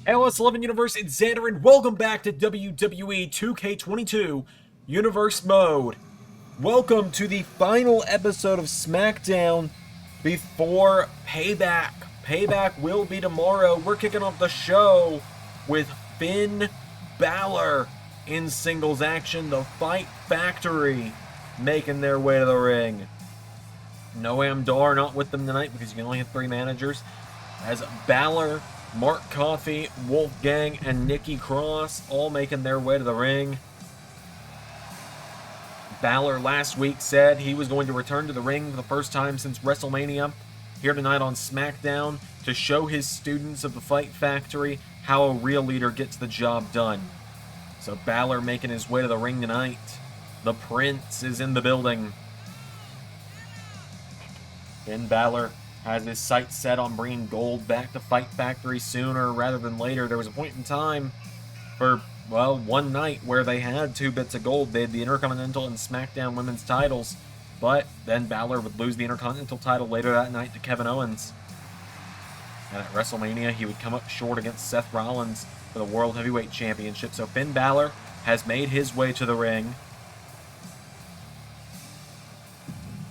LS11 Universe, it's Xander, and welcome back to WWE 2K22 Universe Mode. Welcome to the final episode of Smackdown before Payback. Payback will be tomorrow. We're kicking off the show with Finn Balor in singles action. The Fight Factory making their way to the ring. Noam Dar not with them tonight because you can only have 3 managers. As Balor, Mark Coffey, Wolfgang, and Nikki Cross all making their way to the ring. Balor last week said he was going to return to the ring for the first time since WrestleMania. Here tonight on SmackDown to show his students of the Fight Factory how a real leader gets the job done. So Balor making his way to the ring tonight. The Prince is in the building. Finn Balor has his sights set on bringing gold back to Fight Factory sooner rather than later. There was a point in time for, well, one night where they had 2 bits of gold. They had the Intercontinental and SmackDown women's titles, but then Balor would lose the Intercontinental title later that night to Kevin Owens. And at WrestleMania, he would come up short against Seth Rollins for the World Heavyweight Championship. So Finn Balor has made his way to the ring.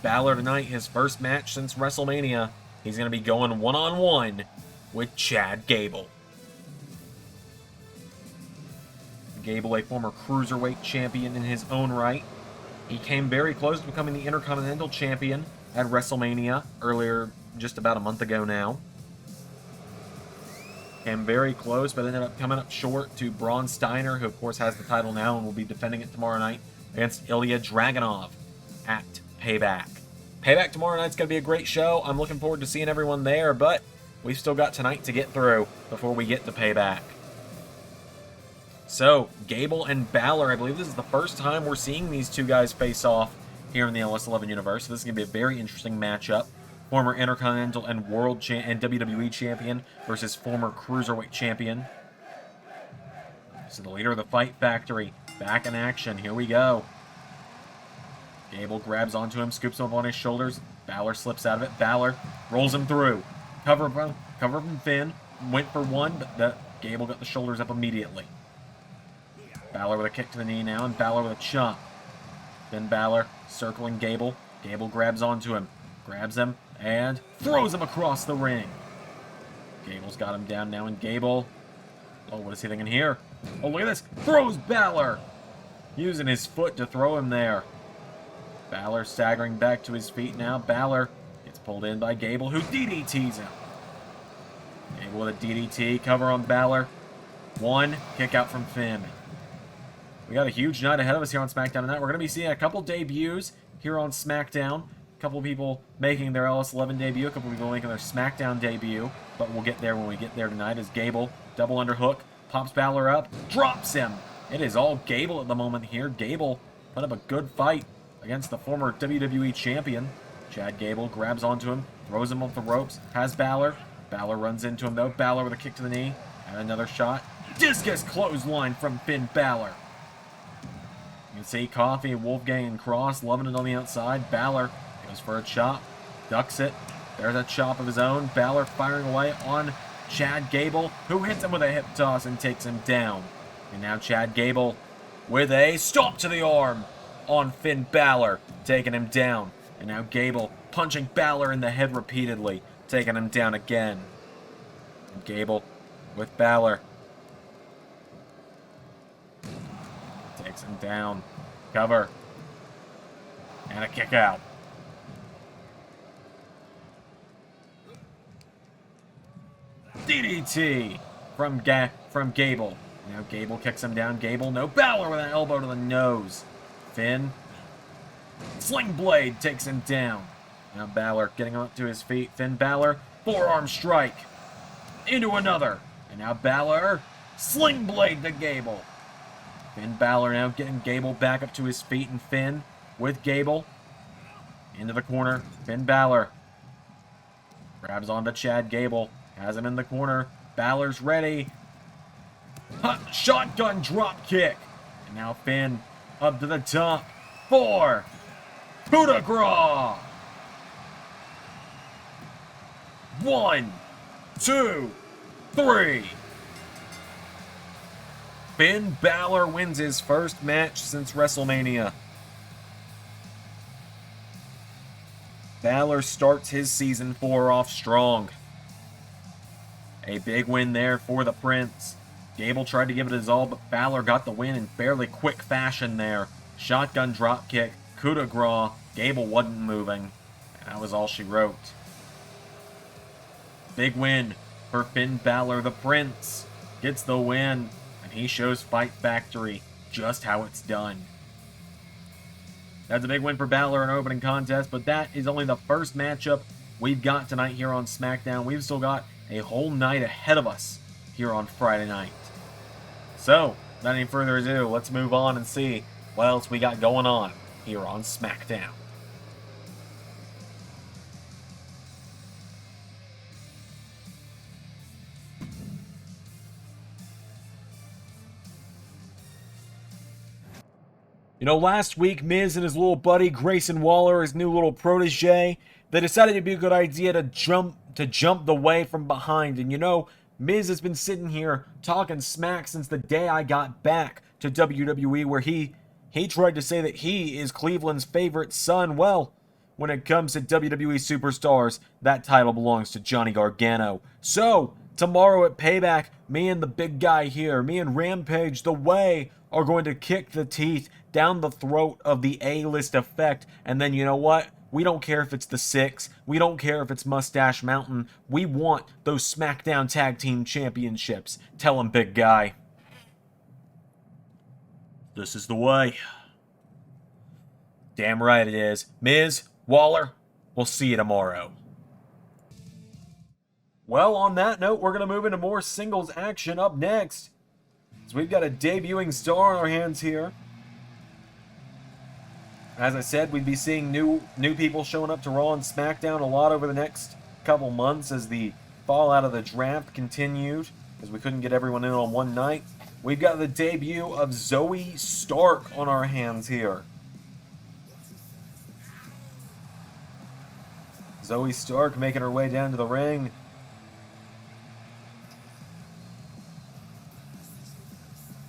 Balor tonight, his first match since WrestleMania. He's going to be going one-on-one with Chad Gable. Gable, a former Cruiserweight champion in his own right. He came very close to becoming the Intercontinental champion at WrestleMania earlier, just about a month ago now. Came very close, but ended up coming up short to Braun Steiner, who of course has the title now and will be defending it tomorrow night against Ilya Dragunov at Payback. Payback tomorrow night's going to be a great show. I'm looking forward to seeing everyone there, but we've still got tonight to get through before we get to Payback. So, Gable and Balor, I believe this is the first time we're seeing these 2 guys face off here in the LS11 Universe. So this is going to be a very interesting matchup. Former Intercontinental and and WWE champion versus former Cruiserweight champion. So the leader of the Fight Factory back in action. Here we go. Gable grabs onto him, scoops him up on his shoulders. Balor slips out of it. Balor rolls him through. Cover from Finn. Went for one, but Gable got the shoulders up immediately. Balor with a kick to the knee now, and Balor with a chop. Finn Balor circling Gable. Gable grabs onto him. Grabs him, and throws him across the ring. Gable's got him down now, and Gable... Oh, what is he thinking here? Oh, look at this. Throws Balor. Using his foot to throw him there. Balor staggering back to his feet now. Balor gets pulled in by Gable, who DDTs him. Gable with a DDT, cover on Balor. 1, kick out from Finn. We got a huge night ahead of us here on SmackDown tonight. We're going to be seeing a couple debuts here on SmackDown. A couple people making their LS11 debut, a couple people making their SmackDown debut. But we'll get there when we get there tonight as Gable, double underhook, pops Balor up, drops him. It is all Gable at the moment here. Gable put up a good fight against the former WWE champion. Chad Gable grabs onto him, throws him off the ropes, has Balor. Balor runs into him though. Balor with a kick to the knee, and another shot. Discus clothesline from Finn Balor. You can see Coffey, Wolfgang, and Cross loving it on the outside. Balor goes for a chop, ducks it. There's a chop of his own. Balor firing away on Chad Gable, who hits him with a hip toss and takes him down. And now Chad Gable with a stomp to the arm on Finn Balor, taking him down. And now Gable punching Balor in the head repeatedly, taking him down again. And Gable with Balor. Takes him down. Cover. And a kick out. DDT from Gable. Now Gable kicks him down. Gable, no. Balor with an elbow to the nose. Finn. Sling Blade takes him down. Now Balor getting up to his feet. Finn Balor, forearm strike. Into another. And now Balor, Sling Blade to Gable. Finn Balor now getting Gable back up to his feet, and Finn with Gable. Into the corner. Finn Balor grabs onto Chad Gable. Has him in the corner. Balor's ready. Shotgun drop kick. And now Finn up to the top. 4. Coup de grace. 1, 2, 3. Finn Balor wins his first match since WrestleMania. Balor starts his Season 4 off strong. A big win there for the Prince. Gable tried to give it his all, but Balor got the win in fairly quick fashion there. Shotgun dropkick, coup de grace. Gable wasn't moving. That was all she wrote. Big win for Finn Balor. The Prince gets the win, and he shows Fight Factory just how it's done. That's a big win for Balor in an opening contest, but that is only the first matchup we've got tonight here on SmackDown. We've still got a whole night ahead of us here on Friday night. So, without any further ado, let's move on and see what else we got going on here on SmackDown. You know, last week, Miz and his little buddy, Grayson Waller, his new little protege, they decided it'd be a good idea to jump the way from behind. And you know, Miz has been sitting here talking smack since the day I got back to WWE, where he tried to say that he is Cleveland's favorite son. Well, when it comes to WWE superstars, that title belongs to Johnny Gargano. So, tomorrow at Payback, me and the big guy here, me and Rampage the Way, are going to kick the teeth down the throat of the A-list effect. And then you know what? We don't care if it's the Six. We don't care if it's Mustache Mountain. We want those SmackDown Tag Team Championships. Tell him, big guy. This is the way. Damn right it is. Miz, Waller, we'll see you tomorrow. Well, on that note, we're going to move into more singles action up next. So we've got a debuting star on our hands here. As I said, we'd be seeing new people showing up to Raw and SmackDown a lot over the next couple months as the fallout of the draft continued, as we couldn't get everyone in on one night. We've got the debut of Zoe Stark on our hands here. Zoe Stark making her way down to the ring.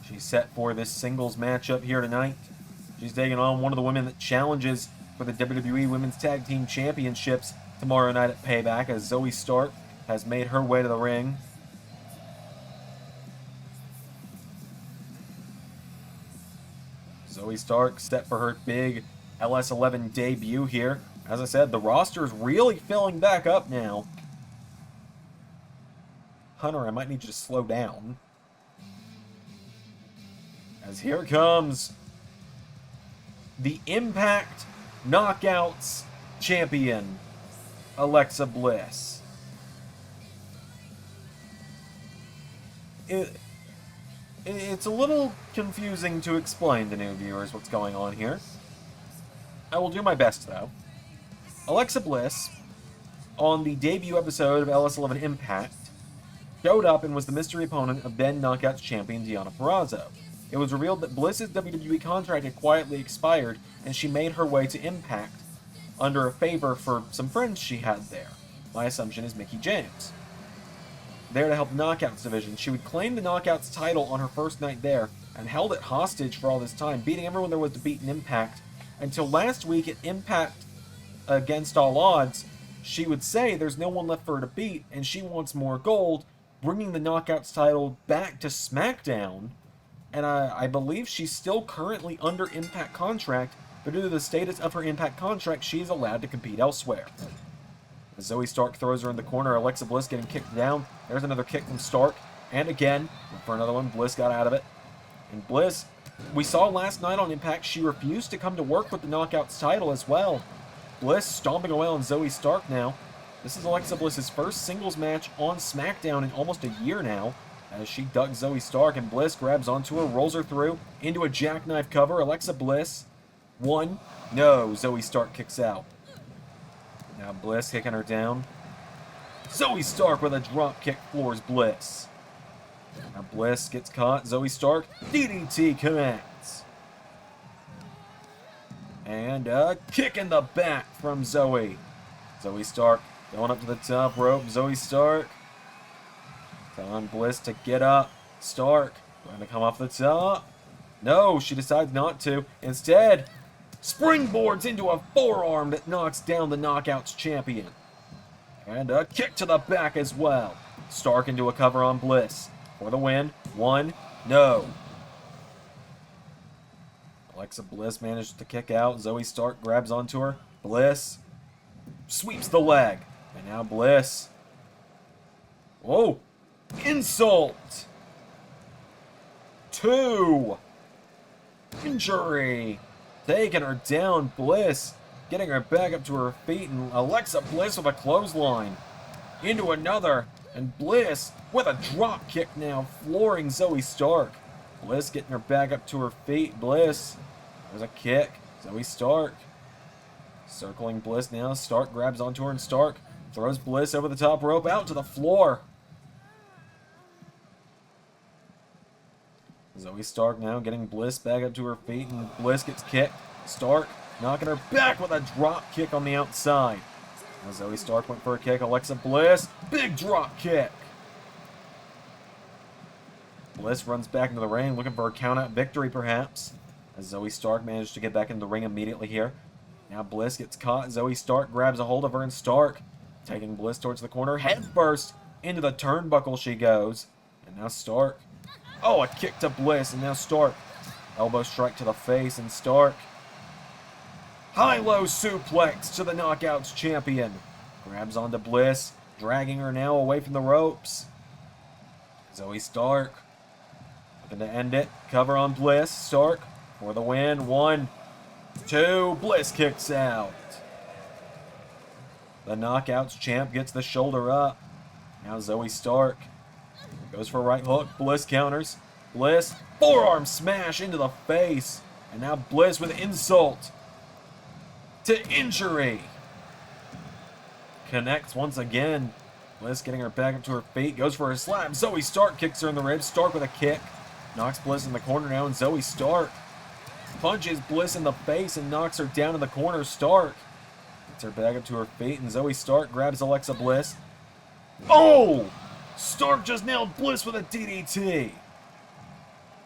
She's set for this singles matchup here tonight. She's taking on one of the women that challenges for the WWE Women's Tag Team Championships tomorrow night at Payback, as Zoe Stark has made her way to the ring. Zoe Stark set for her big LS11 debut here. As I said, the roster is really filling back up now. Hunter, I might need you to slow down. As here comes the Impact Knockouts champion, Alexa Bliss. It's a little confusing to explain to new viewers what's going on here. I will do my best, though. Alexa Bliss, on the debut episode of LS11 Impact, showed up and was the mystery opponent of then Knockouts champion Deonna Purrazzo. It was revealed that Bliss's WWE contract had quietly expired, and she made her way to Impact under a favor for some friends she had there. My assumption is Mickie James. There to help the Knockouts division. She would claim the Knockouts title on her first night there, and held it hostage for all this time, beating everyone there was to beat in Impact, until last week at Impact Against All Odds, she would say there's no one left for her to beat, and she wants more gold, bringing the Knockouts title back to SmackDown. And I believe she's still currently under Impact contract, but due to the status of her Impact contract, she's allowed to compete elsewhere. As Zoe Stark throws her in the corner, Alexa Bliss getting kicked down. There's another kick from Stark, and again, for another one, Bliss got out of it. And Bliss, we saw last night on Impact, she refused to come to work with the Knockouts title as well. Bliss stomping away on Zoe Stark now. This is Alexa Bliss's first singles match on SmackDown in almost a year now, as she ducks Zoe Stark, and Bliss grabs onto her, rolls her through, into a jackknife cover. Alexa Bliss, one, no, Zoe Stark kicks out. Now Bliss kicking her down. Zoe Stark with a drop kick floors Bliss. Now Bliss gets caught, Zoe Stark, DDT connects. And a kick in the back from Zoe. Zoe Stark going up to the top rope, Zoe Stark telling Bliss to get up. Stark Trying to come off the top. No, she decides not to. Instead, springboards into a forearm that knocks down the Knockouts champion. And a kick to the back as well. Stark into a cover on Bliss. For the win. 1, no. Alexa Bliss manages to kick out. Zoe Stark grabs onto her. Bliss sweeps the leg. And now Bliss. Whoa. Insult. 2. Injury. Taking her down. Bliss getting her back up to her feet. And Alexa Bliss with a clothesline. Into another. And Bliss with a drop kick now. Flooring Zoe Stark. Bliss getting her back up to her feet. Bliss. There's a kick. Zoe Stark. Circling Bliss now. Stark grabs onto her and Stark throws Bliss over the top rope out to the floor. Zoe Stark now getting Bliss back up to her feet and Bliss gets kicked. Stark knocking her back with a drop kick on the outside. Now Zoe Stark went for a kick. Alexa Bliss, big drop kick. Bliss runs back into the ring looking for a count-out victory perhaps. As Zoe Stark managed to get back into the ring immediately here. Now Bliss gets caught. Zoe Stark grabs a hold of her and Stark taking Bliss towards the corner. Head first into the turnbuckle she goes. And now Stark. Oh, a kick to Bliss. And now Stark. Elbow strike to the face and Stark. High-low suplex to the Knockouts champion. Grabs onto Bliss. Dragging her now away from the ropes. Zoe Stark. Looking to end it. Cover on Bliss. Stark. For the win. 1, 2. Bliss kicks out. The Knockouts champ gets the shoulder up. Now Zoe Stark goes for a right hook. Bliss counters. Bliss. Forearm smash into the face. And now Bliss with insult to injury. Connects once again. Bliss getting her back up to her feet. Goes for a slap. Zoe Stark kicks her in the ribs. Stark with a kick. Knocks Bliss in the corner now. And Zoe Stark punches Bliss in the face and knocks her down in the corner. Stark gets her back up to her feet, and Zoe Stark grabs Alexa Bliss. Oh! Stark just nailed Bliss with a DDT.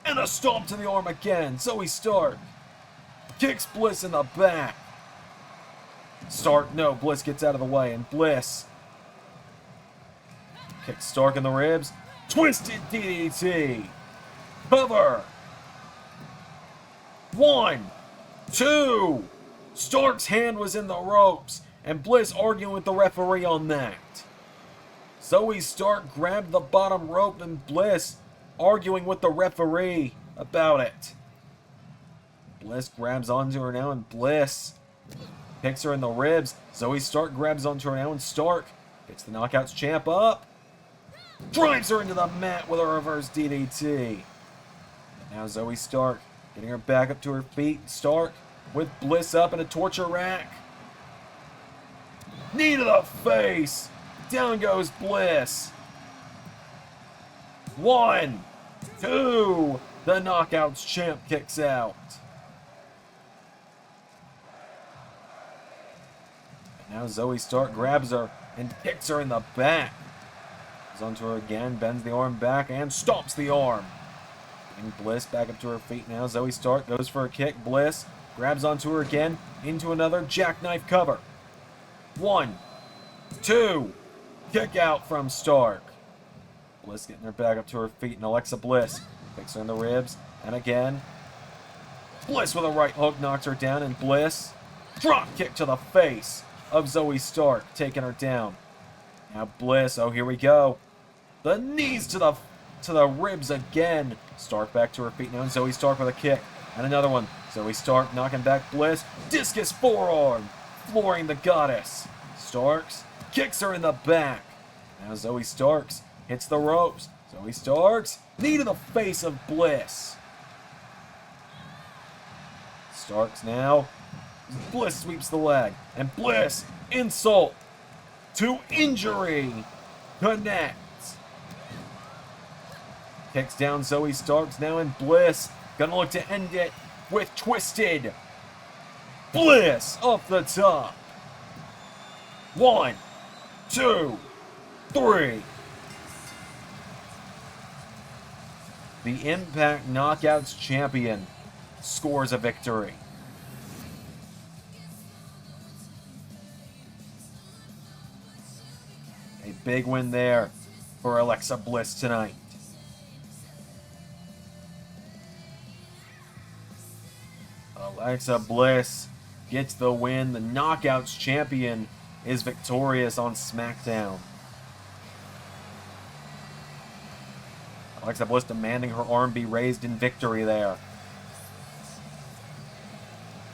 And a stomp to the arm again. Zoe Stark kicks Bliss in the back. Stark, no, Bliss gets out of the way, and Bliss kicks Stark in the ribs. Twisted DDT. Cover. 1, 2. Stark's hand was in the ropes, and Bliss arguing with the referee on that. Zoe Stark grabbed the bottom rope, and Bliss arguing with the referee about it. Bliss grabs onto her now, and Bliss picks her in the ribs. Zoe Stark grabs onto her now, and Stark gets the Knockouts champ up. Drives her into the mat with a reverse DDT. Now Zoe Stark getting her back up to her feet. Stark with Bliss up in a torture rack. Knee to the face. Down goes Bliss. 1, 2. The Knockouts champ kicks out. And now Zoe Stark grabs her and kicks her in the back. Goes onto her again, bends the arm back and stomps the arm. Getting Bliss back up to her feet now. Zoe Stark goes for a kick. Bliss grabs onto her again into another jackknife cover. 1, 2. Kick out from Stark. Bliss getting her back up to her feet, and Alexa Bliss kicks her in the ribs. And again, Bliss with a right hook knocks her down, and Bliss drop kick to the face of Zoe Stark, taking her down. Now Bliss, oh here we go. The knees to the ribs again. Stark back to her feet now, and Zoe Stark with a kick. And another one. Zoe Stark knocking back Bliss. Discus forearm. Flooring the goddess. Starks kicks her in the back. Now Zoe Starks hits the ropes. Zoe Starks. Knee to the face of Bliss. Starks now. Bliss sweeps the leg. And Bliss. Insult to injury. Connects. Kicks down Zoe Starks now, and Bliss gonna look to end it with Twisted. Bliss off the top. 1, 2, 3. the Impact Knockouts champion, scores a victory. A big win there for Alexa Bliss tonight. Alexa Bliss gets the win. The Knockouts champion is victorious on Smackdown. Alexa Bliss demanding her arm be raised in victory there.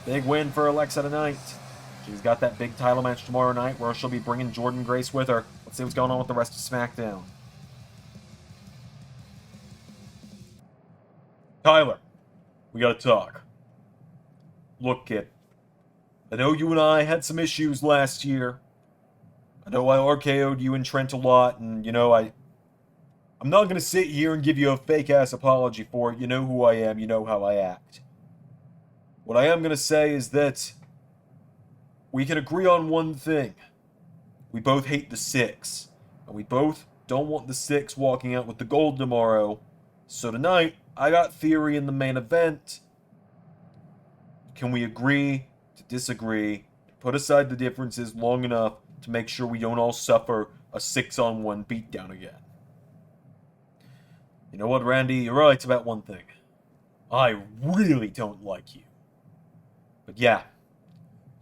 Big win for Alexa tonight. She's got that big title match tomorrow night where she'll be bringing Jordynne Grace with her. Let's see what's going on with the rest of SmackDown. Tyler, we gotta talk. Look, kid. I know you and I had some issues last year. I know I RKO'd you and Trent a lot, and, you know, I'm not gonna sit here and give you a fake-ass apology for it. You know who I am, you know how I act. What I am gonna say is that we can agree on one thing. We both hate the Six, and we both don't want the Six walking out with the gold tomorrow. So tonight, I got Theory in the main event. Can we agree to disagree, put aside the differences long enough to make sure we don't all suffer a 6-on-1 beatdown again? You know what, Randy? You're right about one thing. I really don't like you. But yeah,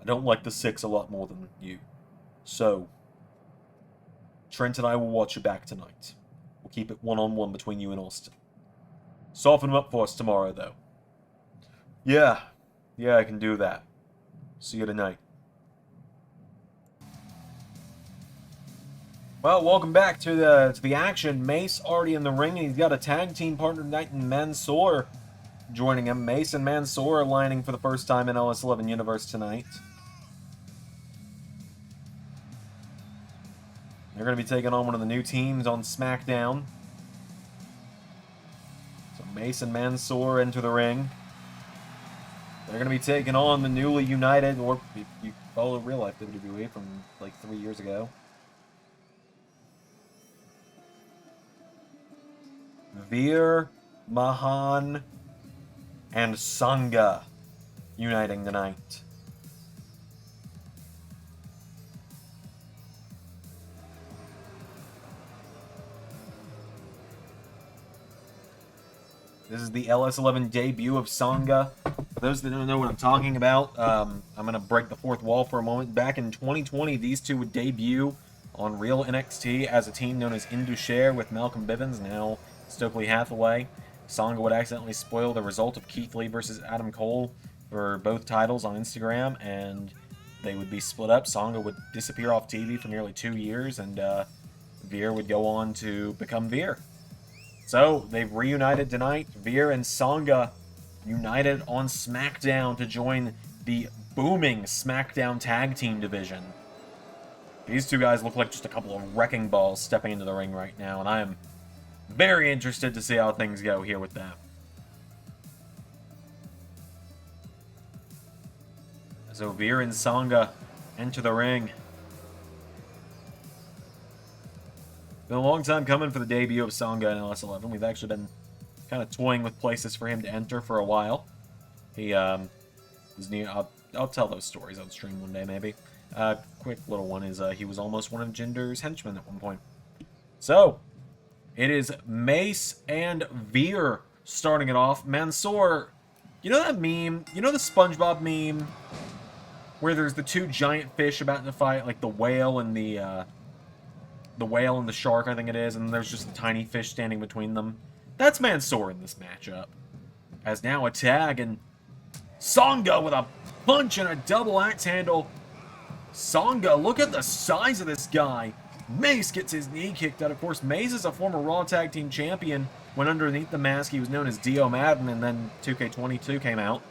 I don't like the Six a lot more than you. So, Trent and I will watch your back tonight. We'll keep it one-on-one between you and Austin. Soften him up for us tomorrow, though. Yeah, I can do that. See you tonight. Well, welcome back to the action. Mace already in the ring, and he's got a tag team partner tonight in Mansoor joining him. Mace and Mansoor aligning for the first time in LS11 Universe tonight. They're going to be taking on one of the new teams on Smackdown. So Mace and Mansoor enter the ring. They're going to be taking on the newly united, or if you follow real life WWE from like 3 years ago, Veer, Mahan, and Sangha uniting tonight. This is the LS11 debut of Sangha. For those that don't know what I'm talking about, I'm going to break the fourth wall for a moment. Back in 2020, these two would debut on Real NXT as a team known as Indusher with Malcolm Bivens, now Stokely Hathaway. Sangha would accidentally spoil the result of Keith Lee versus Adam Cole for both titles on Instagram, and they would be split up. Sangha would disappear off TV for nearly 2 years, and Veer would go on to become Veer. So, they've reunited tonight. Veer and Sangha united on SmackDown to join the booming SmackDown Tag Team division. These two guys look like just a couple of wrecking balls stepping into the ring right now, and I am very interested to see how things go here with them. So Veer and Sangha enter the ring. Been a long time coming for the debut of Sangha in LS11. We've actually been kind of toying with places for him to enter for a while. He was near. I'll tell those stories on stream one day, maybe. Quick little one is he was almost one of Jinder's henchmen at one point. So, it is Mace and Veer starting it off. Mansoor, you know that meme? You know the SpongeBob meme? Where there's the two giant fish about to fight, like the whale and the whale and the shark, I think it is, and there's just a tiny fish standing between them. That's Mansoor in this matchup. As now a tag, and Sangha with a punch and a double axe handle. Sangha, look at the size of this guy. Mace gets his knee kicked out. Of course, Mace is a former Raw Tag Team Champion. When underneath the mask, he was known as Dio Madden, and then 2K22 came out.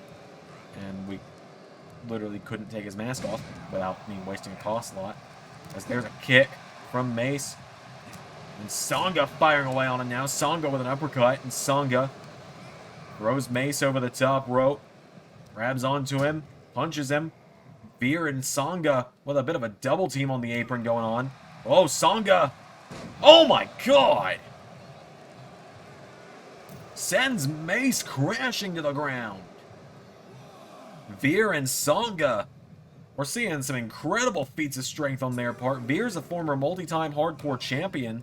And we literally couldn't take his mask off without me wasting a cost slot. As there's a kick from Mace. And Sangha firing away on it now. Sangha with an uppercut, and Sangha throws Mace over the top rope. Grabs onto him, punches him. Veer and Sangha with a bit of a double team on the apron going on. Oh, Sangha! Oh my god! sends Mace crashing to the ground. Veer and Sangha. We're seeing some incredible feats of strength on their part. Veer's a former multi-time hardcore champion.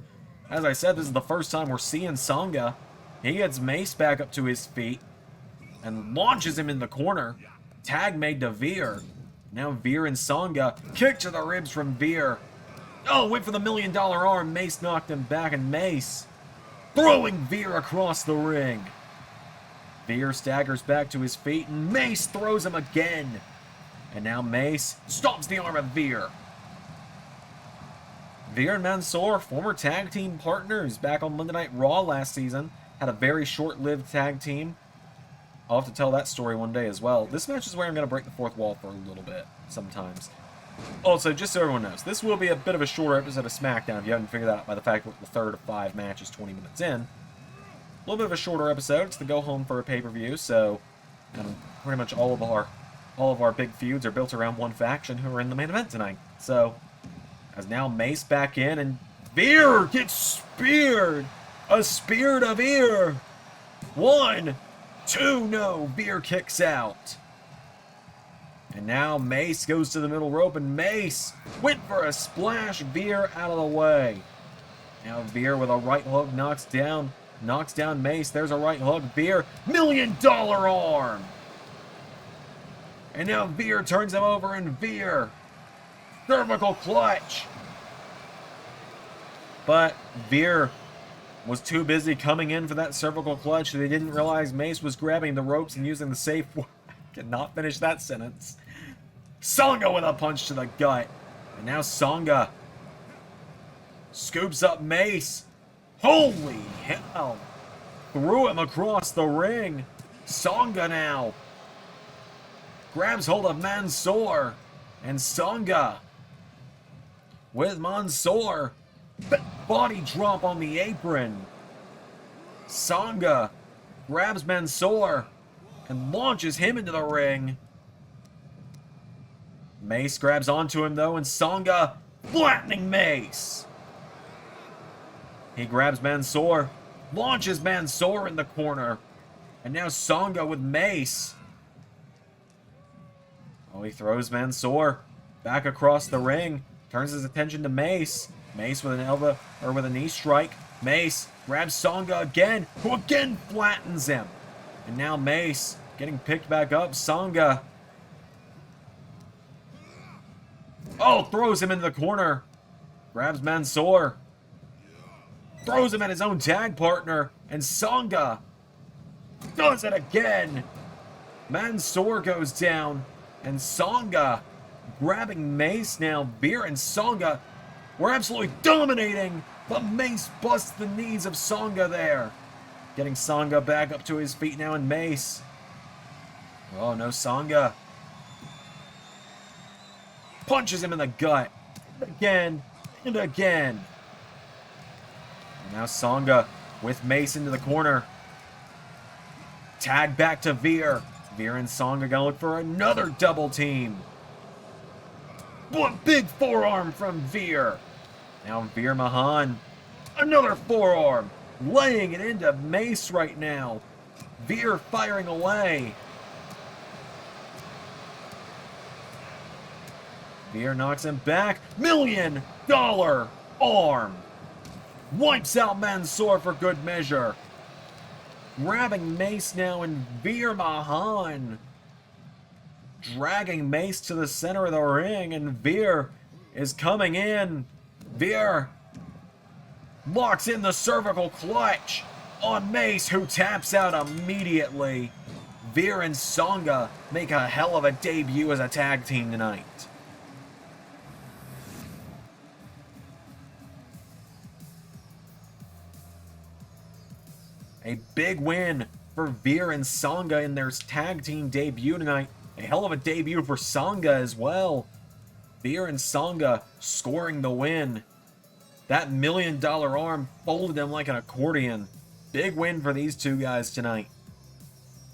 As I said, this is the first time we're seeing Sangha. He gets Mace back up to his feet and launches him in the corner. Tag made to Veer. Now Veer and Sangha. Kick to the ribs from Veer. Oh, went for the $1 million arm. Mace knocked him back, and Mace throwing Veer across the ring. Veer staggers back to his feet, and Mace throws him again. And now Mace stops the arm of Veer. Veer and Mansoor, former tag team partners back on Monday Night Raw last season, had a very short-lived tag team. I'll have to tell that story one day as well. This match is where I'm going to break the fourth wall for a little bit, sometimes. Also, just so everyone knows, this will be a bit of a shorter episode of Smackdown, if you haven't figured that out by the fact that the third of 5 matches 20 minutes in. A little bit of a shorter episode. It's the go home for a pay-per-view, so pretty much all of our big feuds are built around one faction who are in the main event tonight. So, as now Mace back in, and Veer gets speared! A spear to Veer! 1, 2, no! Veer kicks out. And now Mace goes to the middle rope, and Mace went for a splash. Veer out of the way. Now Veer with a right hook knocks down Mace. There's a right hook. Veer, $1 million arm. And now Veer turns him over, and Veer, cervical clutch. But Veer was too busy coming in for that cervical clutch. They didn't realize Mace was grabbing the ropes and using the safe. Cannot finish that sentence. Sangha with a punch to the gut. And now Sangha scoops up Mace. Holy hell. Threw him across the ring. Sangha now grabs hold of Mansoor. And Sangha with Mansoor. Body drop on the apron. Sangha grabs Mansoor and launches him into the ring. Mace grabs onto him though, and Sangha flattening Mace. He grabs Mansoor, launches Mansoor in the corner, and now Sangha with Mace. Oh, he throws Mansoor back across the ring, turns his attention to Mace. Mace with an elbow, or with a knee strike. Mace grabs Sangha again, who again flattens him. And now Mace getting picked back up. Sangha. Oh, throws him into the corner. Grabs Mansoor. Throws him at his own tag partner. And Sangha does it again. Mansoor goes down. And Sangha grabbing Mace now. Veer and Sangha were absolutely dominating. But Mace busts the knees of Sangha there. Getting Sangha back up to his feet now, and Mace. Oh no, Sangha punches him in the gut. Again and again. And now Sangha with Mace into the corner. Tag back to Veer. Veer and Sangha gonna look for another double team. What big forearm from Veer. Now Veer Mahan. Another forearm. Laying it into Mace right now. Veer firing away. Veer knocks him back. $1 million arm. Wipes out Mansoor for good measure. Grabbing Mace now, and Veer Mahan dragging Mace to the center of the ring, and Veer is coming in. Veer locks in the cervical clutch on Mace, who taps out immediately. Veer and Sangha make a hell of a debut as a tag team tonight. A big win for Veer and Sangha in their tag team debut tonight. A hell of a debut for Sangha as well. Veer and Sangha scoring the win. That $1 million arm folded him like an accordion. Big win for these two guys tonight.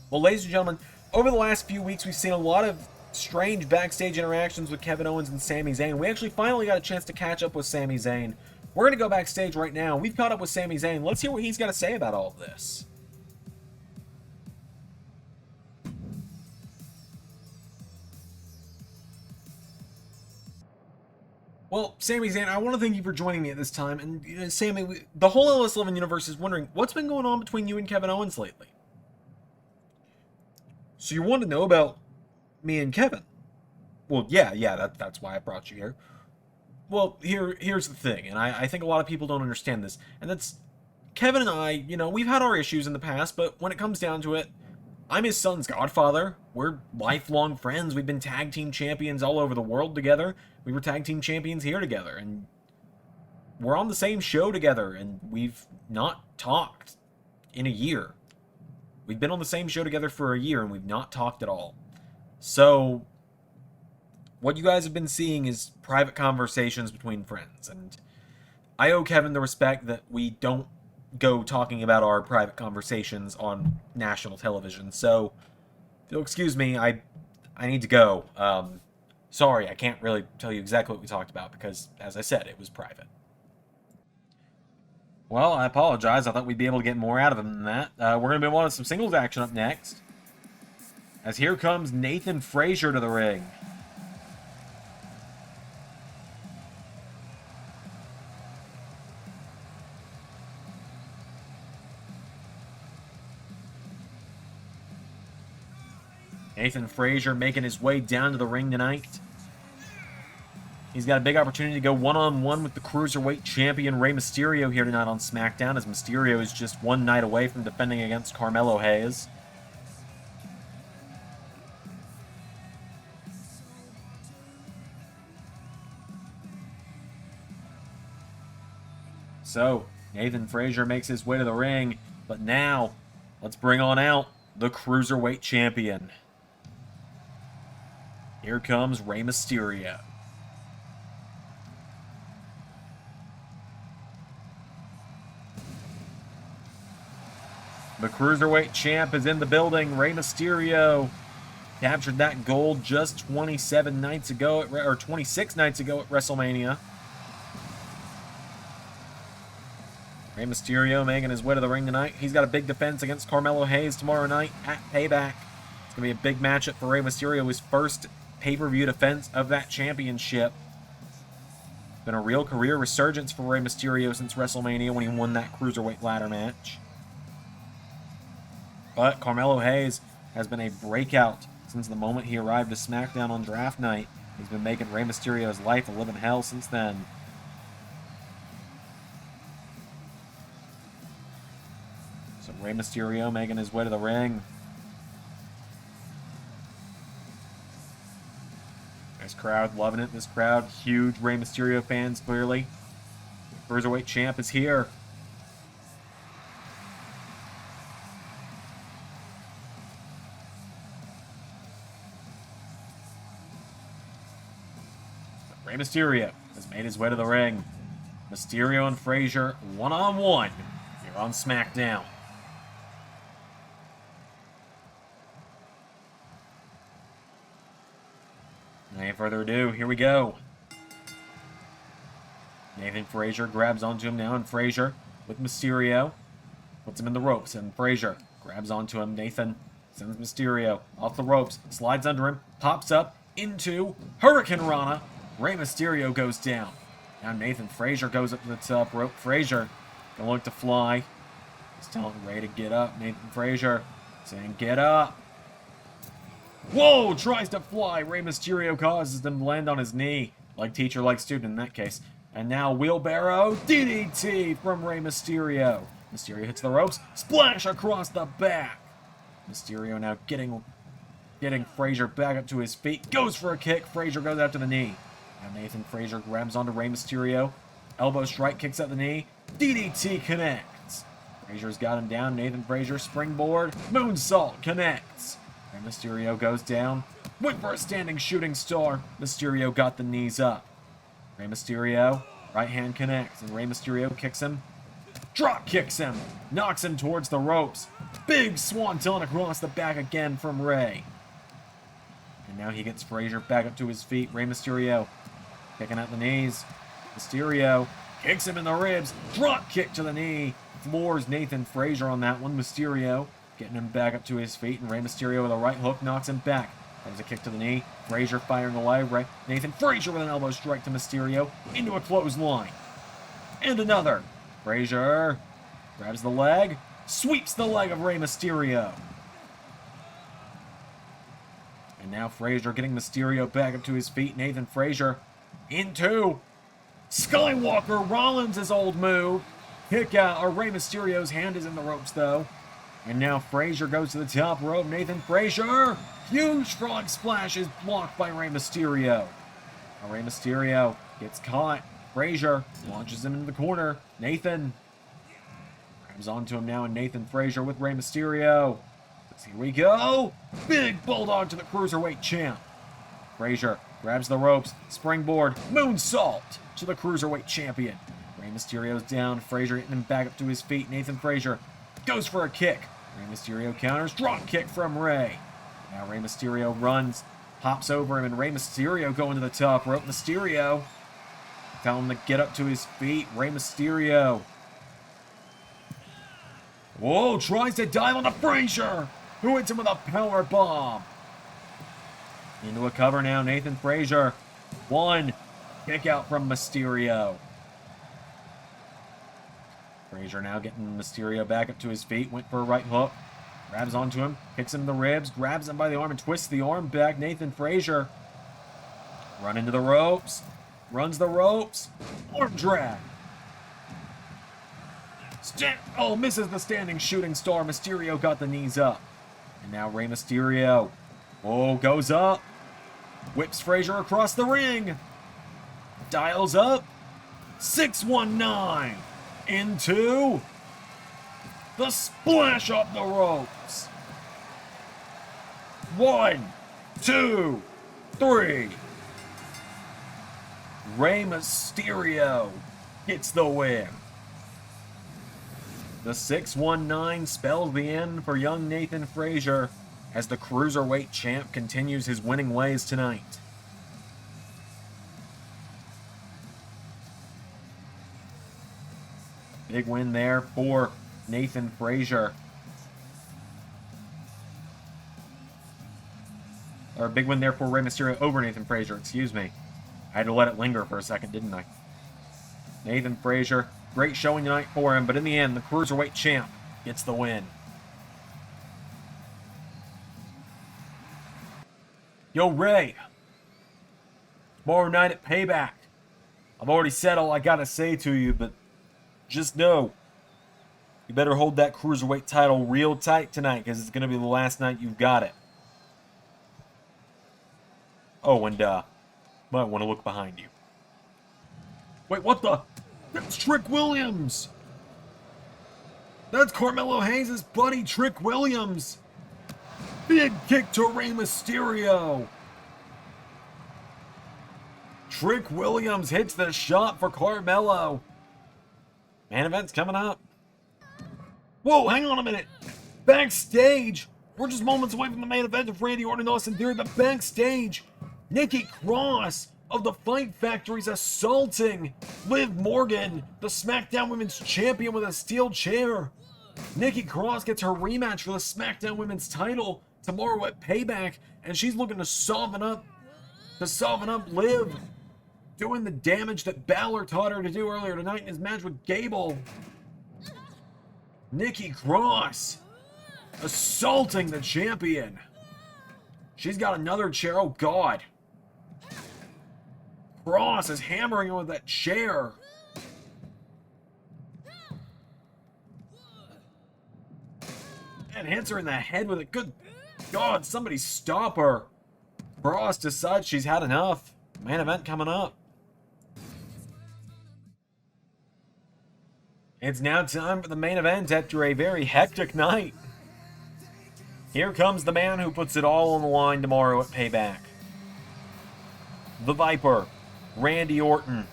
Well, ladies and gentlemen, over the last few weeks, we've seen a lot of strange backstage interactions with Kevin Owens and Sami Zayn. We actually finally got a chance to catch up with Sami Zayn. We're going to go backstage right now. We've caught up with Sami Zayn. Let's hear what he's got to say about all of this. Well, Sami Zayn, I want to thank you for joining me at this time. And Sami, the whole LS11 universe is wondering what's been going on between you and Kevin Owens lately. So you want to know about me and Kevin? Well, yeah, that's why I brought you here. Well, here's the thing, and I think a lot of people don't understand this, and that's Kevin and I, we've had our issues in the past, but when it comes down to it, I'm his son's godfather. We're lifelong friends. We've been tag team champions all over the world together. We were tag team champions here together, and we're on the same show together, and we've not talked in a year. We've been on the same show together for a year, and we've not talked at all. So, what you guys have been seeing is private conversations between friends, and I owe Kevin the respect that we don't go talking about our private conversations on national television. So, if you'll excuse me, I need to go. Sorry, I can't really tell you exactly what we talked about because, as I said, it was private. Well, I apologize. I thought we'd be able to get more out of him than that. We're going to be on some singles action up next. As here comes Nathan Frazer to the ring. Nathan Frazer making his way down to the ring tonight. He's got a big opportunity to go one-on-one with the Cruiserweight Champion Rey Mysterio here tonight on Smackdown, as Mysterio is just one night away from defending against Carmelo Hayes. So, Nathan Frazer makes his way to the ring, but now, let's bring on out the Cruiserweight Champion. Here comes Rey Mysterio. The Cruiserweight Champ is in the building. Rey Mysterio captured that gold just 27 nights ago, or 26 nights ago at WrestleMania. Rey Mysterio making his way to the ring tonight. He's got a big defense against Carmelo Hayes tomorrow night at Payback. It's going to be a big matchup for Rey Mysterio, his first pay-per-view defense of that championship. It's been a real career resurgence for Rey Mysterio since WrestleMania when he won that Cruiserweight ladder match. But Carmelo Hayes has been a breakout since the moment he arrived to SmackDown on draft night. He's been making Rey Mysterio's life a living hell since then. So Rey Mysterio making his way to the ring. This crowd loving it. This crowd, huge Rey Mysterio fans, clearly. The Cruiserweight Champ is here. Rey Mysterio has made his way to the ring. Mysterio and Frazier one-on-one here on SmackDown. Any further ado, here we go. Nathan Frazer grabs onto him now, and Frazer with Mysterio puts him in the ropes, and Frazer grabs onto him. Nathan sends Mysterio off the ropes, slides under him, pops up into Hurricane Rana. Rey Mysterio goes down. Now Nathan Frazer goes up to the top rope. Frazer gonna look to fly. He's telling Rey to get up. Nathan Frazer saying, "Get up." Whoa! Tries to fly. Rey Mysterio causes him to land on his knee. Like teacher, like student in that case. And now wheelbarrow DDT from Rey Mysterio. Mysterio hits the ropes. Splash across the back. Mysterio now getting Frazer back up to his feet. Goes for a kick. Frazer goes out to the knee. Now Nathan Frazer grabs onto Rey Mysterio. Elbow strike, kicks out the knee. DDT connects. Frazier's got him down. Nathan Frazer springboard. Moonsault connects. Rey Mysterio goes down. Went for a standing shooting star. Mysterio got the knees up. Rey Mysterio, right hand connects. And Rey Mysterio kicks him. Drop kicks him. Knocks him towards the ropes. Big swanton across the back again from Rey. And now he gets Frazer back up to his feet. Rey Mysterio kicking out the knees. Mysterio kicks him in the ribs. Drop kick to the knee. Floors Nathan Frazer on that one. Mysterio getting him back up to his feet. And Rey Mysterio with a right hook knocks him back. There's a kick to the knee. Frazier firing away. Nathan Frazer with an elbow strike to Mysterio into a clothesline. And another. Frazier grabs the leg, sweeps the leg of Rey Mysterio. And now Frazier getting Mysterio back up to his feet. Nathan Frazer into Skywalker Rollins' old move. Kick out, or Rey Mysterio's hand is in the ropes though. And now Frazier goes to the top rope. Nathan Frazer, huge frog splash is blocked by Rey Mysterio. Now Rey Mysterio gets caught. Frazier launches him into the corner. Nathan grabs onto him now, and Nathan Frazer with Rey Mysterio. Here we go. Big bulldog to the Cruiserweight champ. Frazier grabs the ropes. Springboard moonsault to the Cruiserweight champion. Rey Mysterio's down. Frazier getting him back up to his feet. Nathan Frazer goes for a kick. Rey Mysterio counters. Drop kick from Rey. Now Rey Mysterio runs, hops over him, and Rey Mysterio going to the top rope. Mysterio tell him to get up to his feet. Rey Mysterio. Whoa, tries to dive on the Frazier, who hits him with a power bomb. Into a cover now, Nathan Frazer. One kick out from Mysterio. Frazier now getting Mysterio back up to his feet. Went for a right hook. Grabs onto him. Hits him in the ribs. Grabs him by the arm and twists the arm back. Nathan Frazer. Run into the ropes. Runs the ropes. Arm drag. Misses the standing shooting star. Mysterio got the knees up. And now Rey Mysterio. Goes up. Whips Frazier across the ring. Dials up. 619. Into the splash up the ropes. 1, 2, 3. Rey Mysterio gets the win. The 619 spells the end for young Nathan Frazer as the Cruiserweight champ continues his winning ways tonight. Big win there for Nathan Frazer. Or a big win there for Rey Mysterio over Nathan Frazer, excuse me. I had to let it linger for a second, didn't I? Nathan Frazer, great showing tonight for him, but in the end, the Cruiserweight champ gets the win. Yo, Rey. Tomorrow night at Payback. I've already said all I gotta say to you, but just know, you better hold that Cruiserweight title real tight tonight, because it's going to be the last night you've got it. Oh, and might want to look behind you. Wait, what the? That's Trick Williams! That's Carmelo Hayes' buddy, Trick Williams! Big kick to Rey Mysterio! Trick Williams hits the shot for Carmelo. Main event's coming up. Whoa, hang on a minute. Backstage, we're just moments away from the main event of Randy Orton and Austin Theory, but backstage, Nikki Cross of the Fight Factory is assaulting Liv Morgan, the SmackDown Women's Champion, with a steel chair. Nikki Cross gets her rematch for the SmackDown Women's title tomorrow at Payback, and she's looking to soften up Liv, doing the damage that Balor taught her to do earlier tonight in his match with Gable. Nikki Cross assaulting the champion. She's got another chair. Oh, God. Cross is hammering her with that chair. And hits her in the head with it. Good God, somebody stop her. Cross decides she's had enough. Main event coming up. It's now time for the main event after a very hectic night. Here comes the man who puts it all on the line tomorrow at Payback. The Viper, Randy Orton.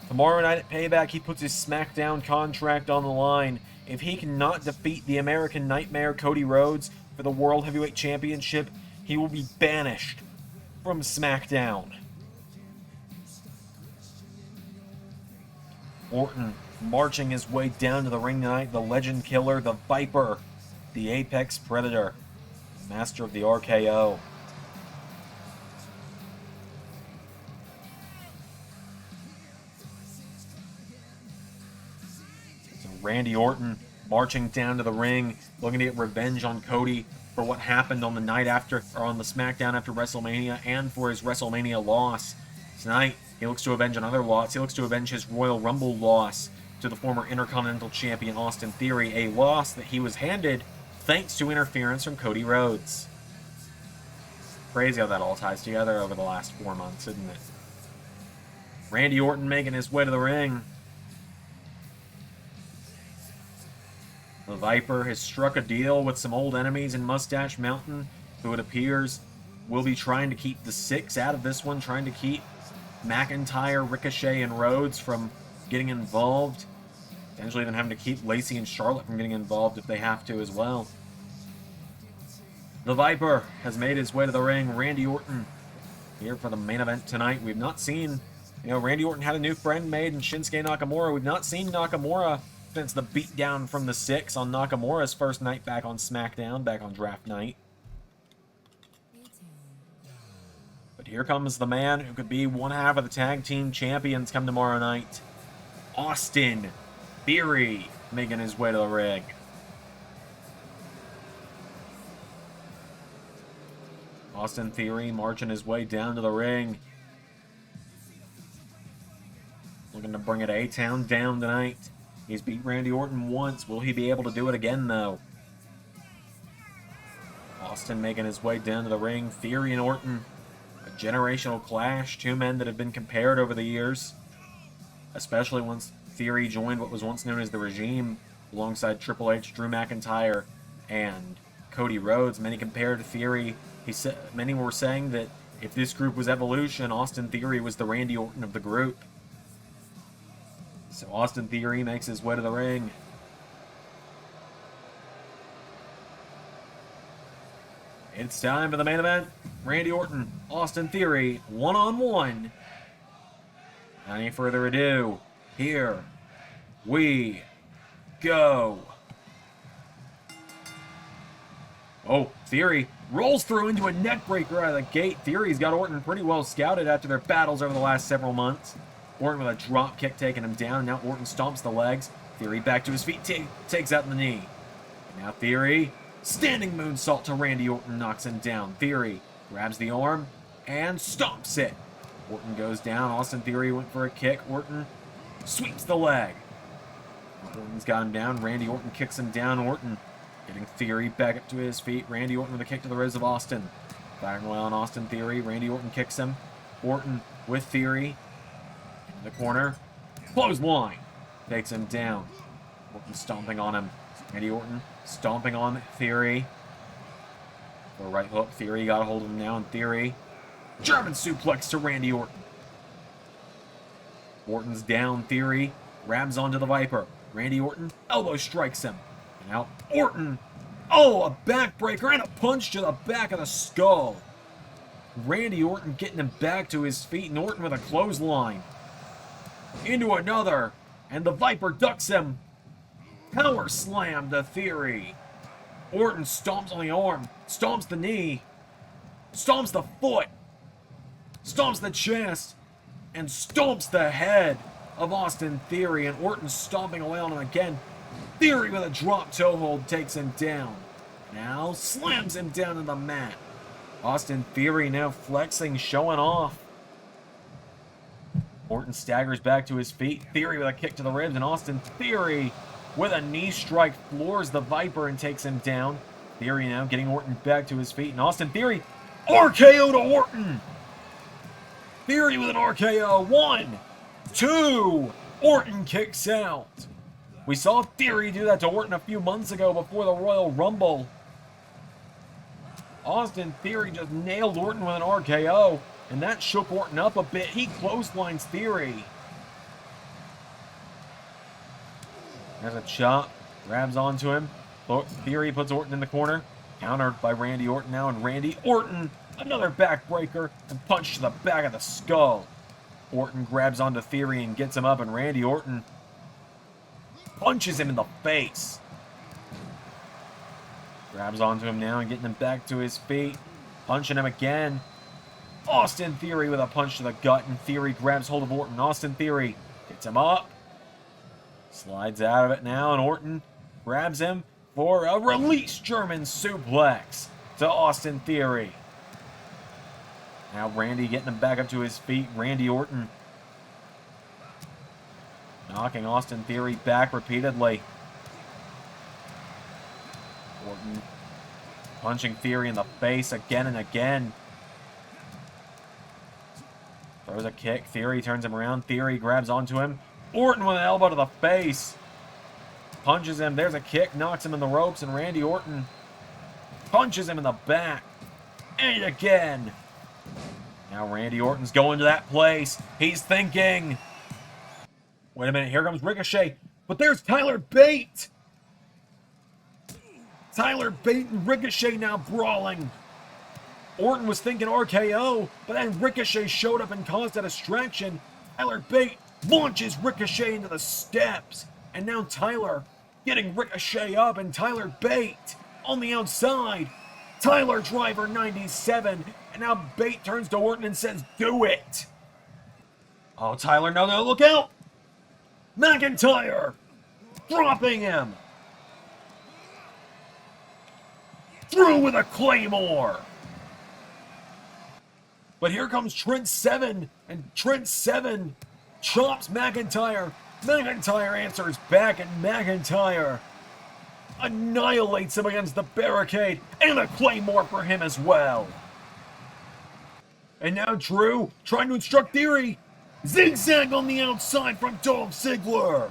Tomorrow night at Payback, he puts his SmackDown contract on the line. If he cannot defeat the American Nightmare Cody Rhodes for the World Heavyweight Championship, he will be banished from SmackDown. Orton marching his way down to the ring tonight. The Legend Killer, the Viper, the Apex Predator. Master of the RKO. So Randy Orton marching down to the ring, looking to get revenge on Cody for what happened on the night after, or on the Smackdown after WrestleMania, and for his WrestleMania loss. Tonight, he looks to avenge another loss. He looks to avenge his Royal Rumble loss to the former Intercontinental Champion Austin Theory, a loss that he was handed thanks to interference from Cody Rhodes. Crazy how that all ties together over the last 4 months, isn't it? Randy Orton making his way to the ring. The Viper has struck a deal with some old enemies in Mustache Mountain, who it appears will be trying to keep the 6 out of this one, trying to keep McIntyre, Ricochet, and Rhodes from getting involved. Potentially even having to keep Lacey and Charlotte from getting involved if they have to as well. The Viper has made his way to the ring. Randy Orton here for the main event tonight. We've not seen, Randy Orton had a new friend made in Shinsuke Nakamura. We've not seen Nakamura since the beatdown from the 6 on Nakamura's first night back on SmackDown, back on draft night. But here comes the man who could be one half of the tag team champions come tomorrow night. Austin Theory making his way to the ring. Austin Theory marching his way down to the ring. Looking to bring it A-Town down tonight. He's beat Randy Orton once. Will he be able to do it again, though? Austin making his way down to the ring. Theory and Orton. A generational clash. Two men that have been compared over the years. Especially once Theory joined what was once known as the Regime, alongside Triple H, Drew McIntyre, and Cody Rhodes. Many compared to Theory. Many were saying that if this group was Evolution, Austin Theory was the Randy Orton of the group. So Austin Theory makes his way to the ring. It's time for the main event. Randy Orton, Austin Theory, one-on-one. Without any further ado, here we go. Oh, Theory rolls through into a neckbreaker out of the gate. Theory's got Orton pretty well scouted after their battles over the last several months. Orton with a drop kick taking him down. Now Orton stomps the legs. Theory back to his feet, takes out the knee. Now Theory, standing moonsault to Randy Orton, knocks him down. Theory grabs the arm and stomps it. Orton goes down. Austin Theory went for a kick. Orton sweeps the leg. Orton's got him down. Randy Orton kicks him down. Orton getting Theory back up to his feet. Randy Orton with a kick to the ribs of Austin. Firing well on Austin Theory. Randy Orton kicks him. Orton with Theory. In the corner. Clothesline. Takes him down. Orton stomping on him. Randy Orton stomping on Theory. For a right hook. Theory got a hold of him now. And Theory. German suplex to Randy Orton. Orton's down. Theory grabs onto the Viper. Randy Orton elbow strikes him. And now Orton. Oh, a backbreaker and a punch to the back of the skull. Randy Orton getting him back to his feet. And Orton with a clothesline. Into another. And the Viper ducks him. Power slam to Theory. Orton stomps on the arm. Stomps the knee. Stomps the foot. Stomps the chest. And stomps the head of Austin Theory. And Orton stomping away on him again. Theory with a drop toe hold takes him down. Now slams him down to the mat. Austin Theory now flexing, showing off. Orton staggers back to his feet. Theory with a kick to the ribs. And Austin Theory with a knee strike floors the Viper and takes him down. Theory now getting Orton back to his feet. And Austin Theory, RKO to Orton. Theory with an RKO. 1, 2. Orton kicks out. We saw Theory do that to Orton a few months ago before the Royal Rumble. Austin Theory just nailed Orton with an RKO, and that shook Orton up a bit. He clotheslines Theory. There's a chop. Grabs onto him. Theory puts Orton in the corner. Countered by Randy Orton now, and Randy Orton, another backbreaker, and punch to the back of the skull. Orton grabs onto Theory and gets him up, and Randy Orton punches him in the face. Grabs onto him now and getting him back to his feet. Punching him again. Austin Theory with a punch to the gut, and Theory grabs hold of Orton. Austin Theory gets him up. Slides out of it now, and Orton grabs him for a release German suplex to Austin Theory. Now Randy getting him back up to his feet. Randy Orton knocking Austin Theory back repeatedly. Orton punching Theory in the face again and again. Throws a kick. Theory turns him around. Theory grabs onto him. Orton with an elbow to the face. Punches him. There's a kick. Knocks him in the ropes. And Randy Orton punches him in the back. And again. Now Randy Orton's going to that place. He's thinking. Wait a minute. Here comes Ricochet. But there's Tyler Bate. Tyler Bate and Ricochet now brawling. Orton was thinking RKO, but then Ricochet showed up and caused a distraction. Tyler Bate launches Ricochet into the steps. And now Tyler getting Ricochet up, and Tyler Bate on the outside. Tyler Driver 97. And now Bate turns to Orton and says, "Do it." Oh, Tyler, no, look out. McIntyre dropping him. Through with a Claymore. But here comes Trent Seven, and Trent Seven chops McIntyre. McIntyre answers back, and McIntyre annihilates him against the barricade, and a Claymore for him as well. And now Drew trying to instruct Theory. Zigzag on the outside from Dolph Ziggler.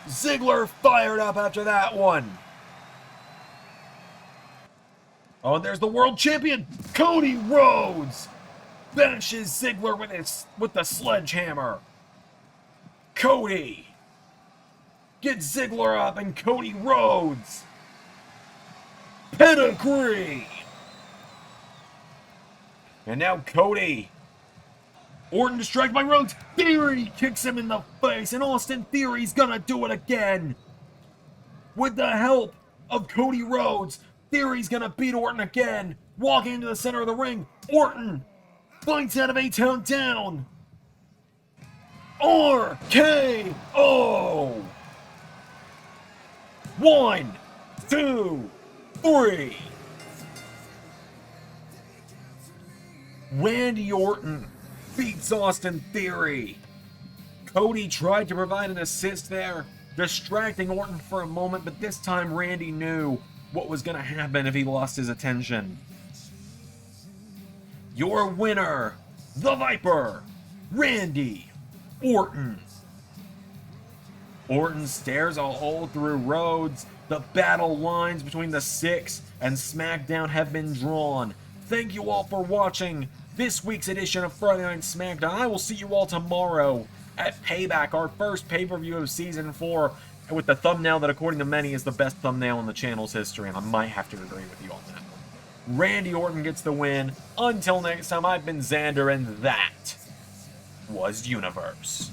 Ziggler fired up after that one. Oh, and there's the world champion, Cody Rhodes. Finishes Ziggler with the sledgehammer. Cody gets Ziggler up, and Cody Rhodes. Pedigree. And now Cody. Orton distracted by Rhodes. Theory kicks him in the face, and Austin Theory's gonna do it again. With the help of Cody Rhodes, Theory's gonna beat Orton again. Walking into the center of the ring. Orton fights out of A-Town down. RKO. 1, 2, 3. Randy Orton beats Austin Theory. Cody tried to provide an assist there, distracting Orton for a moment, but this time Randy knew what was going to happen if he lost his attention. Your winner, the Viper, Randy Orton. Orton stares a hole through Rhodes. The battle lines between the Six and Smackdown have been drawn. Thank you all for watching this week's edition of Friday Night Smackdown. I will see you all tomorrow at Payback, our first pay-per-view of Season 4, with the thumbnail that, according to many, is the best thumbnail in the channel's history, and I might have to agree with you on that one. Randy Orton gets the win. Until next time, I've been Xander, and that was Universe.